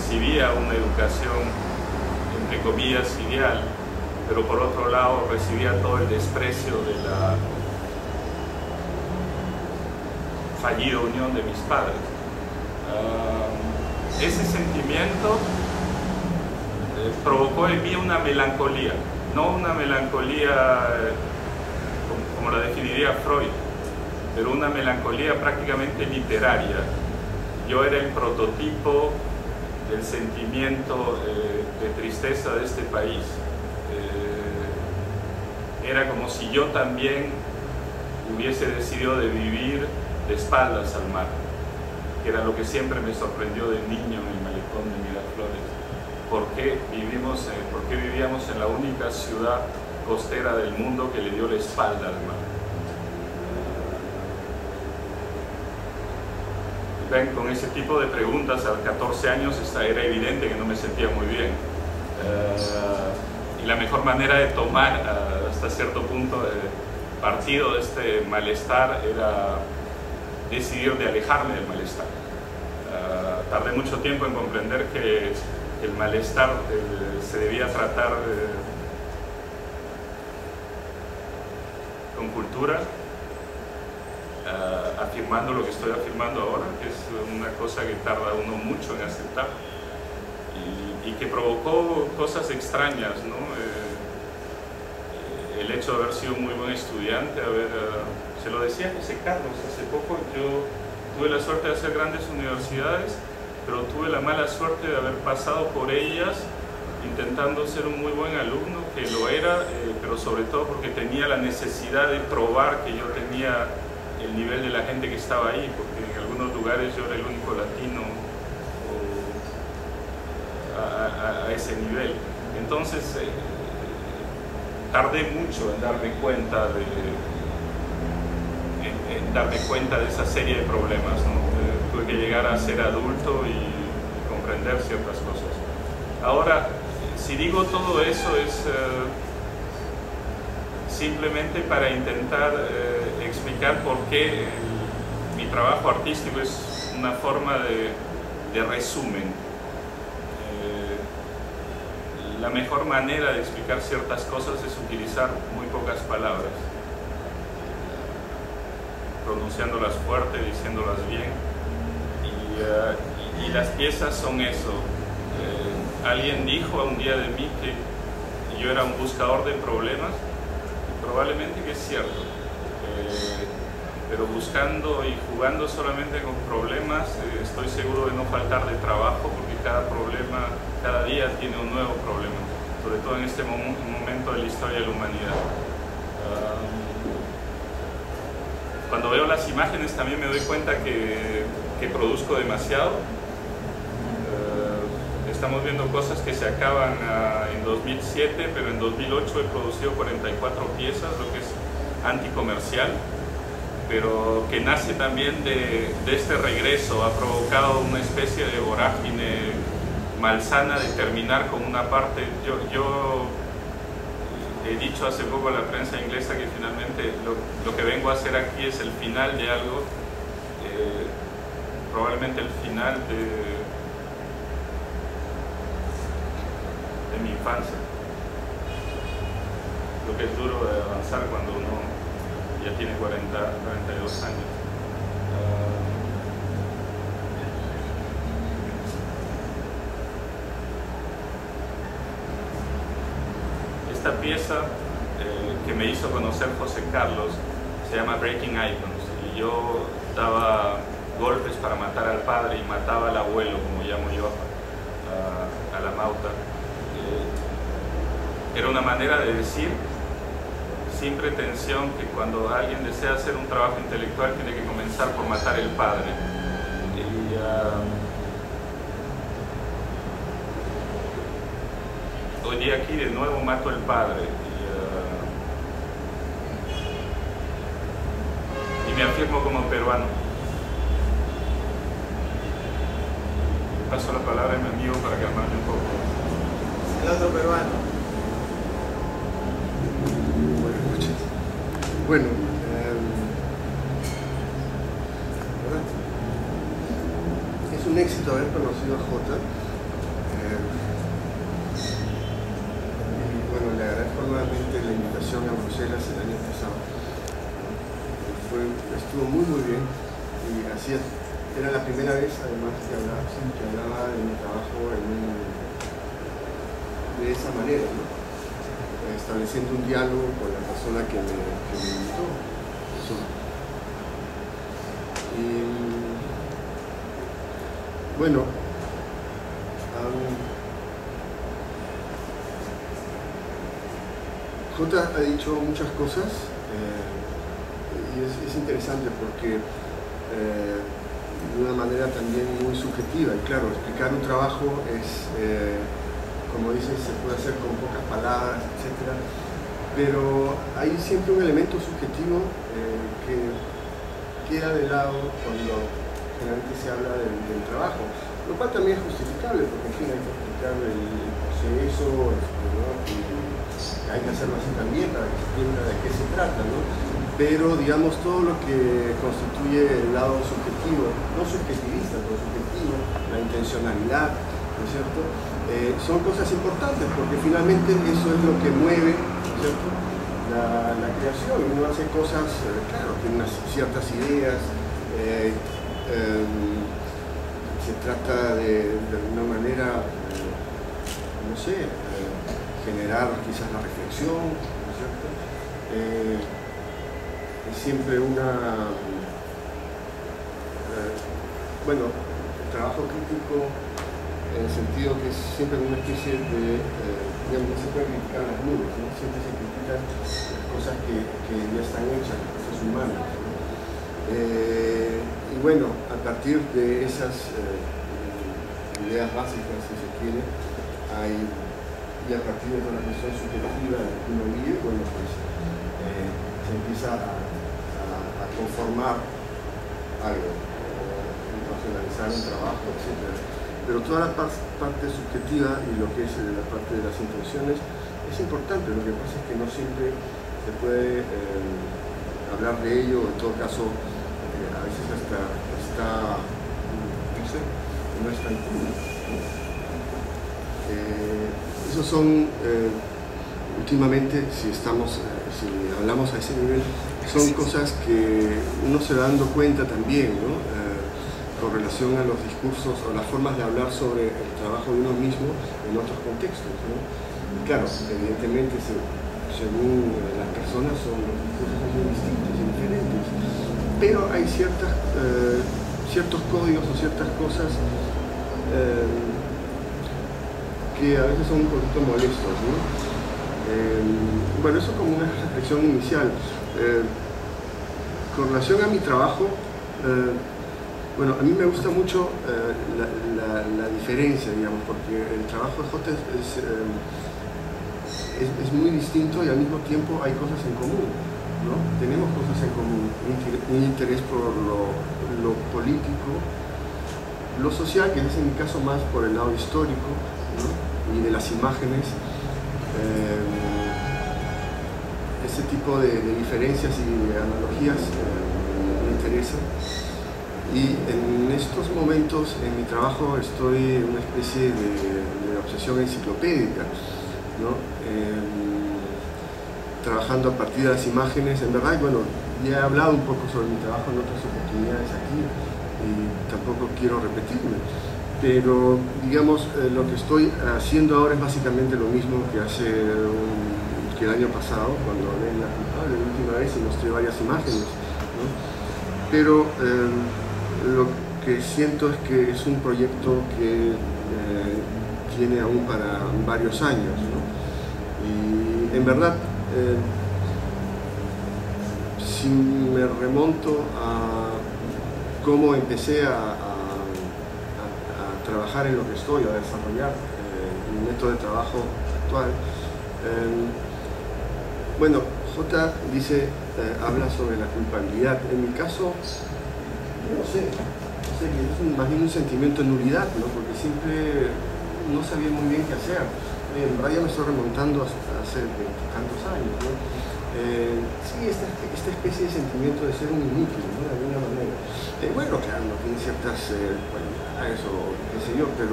recibía una educación, entre comillas, ideal, pero por otro lado recibía todo el desprecio de la fallida unión de mis padres. Ese sentimiento provocó en mí una melancolía, no una melancolía como la definiría Freud, pero una melancolía prácticamente literaria. Yo era el prototipo del sentimiento de tristeza de este país. Era como si yo también hubiese decidido de vivir de espaldas al mar, que era lo que siempre me sorprendió de niño en el malecón de Miraflores. ¿Por qué vivíamos en la única ciudad costera del mundo que le dio la espalda al mar? Ven, con ese tipo de preguntas a los 14 años era evidente que no me sentía muy bien. Y la mejor manera de tomar hasta cierto punto partido de este malestar era decidir de alejarme del malestar. Tardé mucho tiempo en comprender que el malestar se debía tratar con cultura, afirmando lo que estoy afirmando ahora, que es una cosa que tarda uno mucho en aceptar y que provocó cosas extrañas, ¿no? El hecho de haber sido muy buen estudiante, se lo decía José Carlos hace poco, yo tuve la suerte de hacer grandes universidades, pero tuve la mala suerte de haber pasado por ellas intentando ser un muy buen alumno, que lo era, pero sobre todo porque tenía la necesidad de probar que yo tenía el nivel de la gente que estaba ahí, porque en algunos lugares yo era el único latino a ese nivel. Entonces tardé mucho en darme cuenta de esa serie de problemas, ¿no? Tuve que llegar a ser adulto y comprender ciertas cosas. Ahora, si digo todo eso es simplemente para intentar explicar por qué mi trabajo artístico es una forma de resumen. La mejor manera de explicar ciertas cosas es utilizar muy pocas palabras, pronunciándolas fuerte, diciéndolas bien, y las piezas son eso. Alguien dijo un día de mí que yo era un buscador de problemas, y probablemente que es cierto, pero buscando y jugando solamente con problemas, estoy seguro de no faltar de trabajo, porque cada día tiene un nuevo problema, sobre todo en este momento de la historia de la humanidad. Cuando veo las imágenes también me doy cuenta que produzco demasiado. Estamos viendo cosas que se acaban en 2007, pero en 2008 he producido 44 piezas, lo que es anticomercial, pero que nace también de este regreso. Ha provocado una especie de vorágine malsana de terminar con una parte. Yo he dicho hace poco a la prensa inglesa que finalmente lo que vengo a hacer aquí es el final de algo, probablemente el final de mi infancia. Lo que es duro de avanzar cuando uno ya tiene 42 años. Esta pieza que me hizo conocer José Carlos se llama Breaking Icons, y yo daba golpes para matar al padre y mataba al abuelo, como llamo yo a la Mauta. Era una manera de decir, sin pretensión, que cuando alguien desea hacer un trabajo intelectual tiene que comenzar por matar el padre. Hoy día aquí de nuevo mato el padre y me afirmo como peruano. Paso la palabra a mi amigo para calmarme un poco. El otro peruano. Buenas noches. Bueno, es un éxito haber conocido a Jota. Y bueno, le agradezco nuevamente la invitación a Bruselas el año pasado. Estuvo muy bien y era la primera vez además que hablaba de mi trabajo de esa manera, ¿no? Estableciendo un diálogo con la persona que me invitó. Y bueno, Jota ha dicho muchas cosas y es interesante porque de una manera también muy subjetiva, y claro, explicar un trabajo es, como dices, se puede hacer con pocas palabras, etc. Pero hay siempre un elemento subjetivo que queda de lado cuando generalmente se habla del trabajo, lo cual también es justificable, porque en fin hay que explicar el proceso, ¿no? Y hay que hacerlo así también para que se entienda de qué se trata, ¿no? Pero digamos todo lo que constituye el lado subjetivo, no subjetivista, pero subjetivo, la intencionalidad, ¿no es cierto? Son cosas importantes porque finalmente eso es lo que mueve, ¿no es cierto?, la creación. Uno hace cosas, claro, tiene ciertas ideas, se trata de alguna manera, no sé, generar quizás la reflexión, ¿no es cierto? Es siempre bueno, el trabajo crítico en el sentido que es siempre una especie de, digamos, no se puede criticar las nubes, ¿no? Siempre se critican las cosas que ya están hechas, las cosas humanas, ¿no? Y bueno, a partir de esas ideas básicas, si se quiere, y a partir de una cuestión subjetiva de que uno vive, bueno, pues se empieza a conformar algo, racionalizar un trabajo, etc. Pero toda la parte subjetiva y lo que es la parte de las intenciones es importante. Lo que pasa es que no siempre se puede hablar de ello, en todo caso a veces hasta no es tan cool. Esos son, últimamente, si hablamos a ese nivel, son cosas que uno se va dando cuenta también, ¿no? Con relación a los discursos o las formas de hablar sobre el trabajo de uno mismo en otros contextos, ¿no? Y claro, evidentemente, según las personas, los discursos son muy distintos y diferentes, pero hay ciertos códigos o ciertas cosas que a veces son un poquito molestos, ¿no? Bueno, eso como una reflexión inicial. Con relación a mi trabajo, bueno, a mí me gusta mucho la diferencia, digamos, porque el trabajo de Jota es muy distinto y al mismo tiempo hay cosas en común, ¿no? Tenemos cosas en común, un interés por lo político, lo social, que es en mi caso más por el lado histórico, ¿no? Y de las imágenes. Ese tipo de diferencias y de analogías me interesan. Y en estos momentos en mi trabajo estoy en una especie de obsesión enciclopédica, ¿no? Trabajando a partir de las imágenes, en verdad, bueno, ya he hablado un poco sobre mi trabajo en otras oportunidades aquí y tampoco quiero repetirme, pero digamos, lo que estoy haciendo ahora es básicamente lo mismo que que el año pasado, cuando hablé en La Culpable la última vez y mostré varias imágenes, ¿no? Pero lo que siento es que es un proyecto que tiene aún para varios años, ¿no? Y en verdad, si me remonto a cómo empecé a trabajar en lo que estoy, a desarrollar mi método de trabajo actual, bueno, Jota dice, habla sobre la culpabilidad. En mi caso, no sé, es más bien un sentimiento de nulidad, ¿no? Porque siempre no sabía muy bien qué hacer. En verdad ya me estoy remontando hace tantos años, ¿no? Sí, esta especie de sentimiento de ser un inútil, ¿no? De alguna manera. Bueno, claro, no tiene ciertas cualidades o qué sé yo, pero